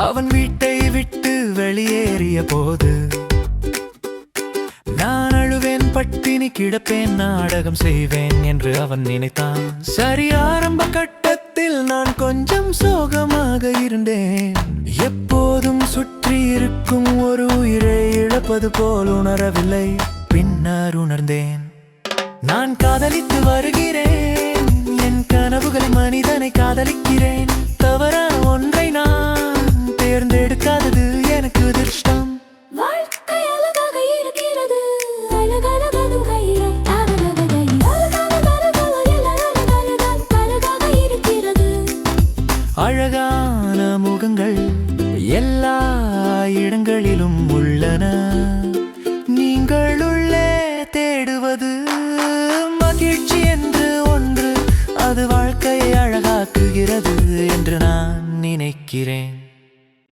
அவன் வீட்டை விட்டு வெளியேறிய போது நான் அழுவேன், பட்டினி கிடப்பேன், நாடகம் செய்வேன் என்று அவன் நினைத்தான். சரி, ஆரம்ப கட்டத்தில் நான் கொஞ்சம் சோகமாக இருந்தேன். எப்போதும் சுற்றி இருக்கும் ஒரு உயிரை இழப்பது போல் உணரவில்லை. பின்னர் உணர்ந்தேன், நான் காதலித்து வருகிறேன். என் கனவுகளை மனிதனை காதலிக்கிறேன். தவறான ஒன்றை நான் தேர்ந்தெடுக்காதது எனக்கு அதிர்ஷ்டம். அழகான முகங்கள் எல்லா இடங்களிலும் உள்ளன. நீங்கள் உள்ளே தேடுவது மகிழ்ச்சி என்று ஒன்று, அது வாழ்க்கையை அழகாக்குகிறது என்று நான் நினைக்கிறேன்.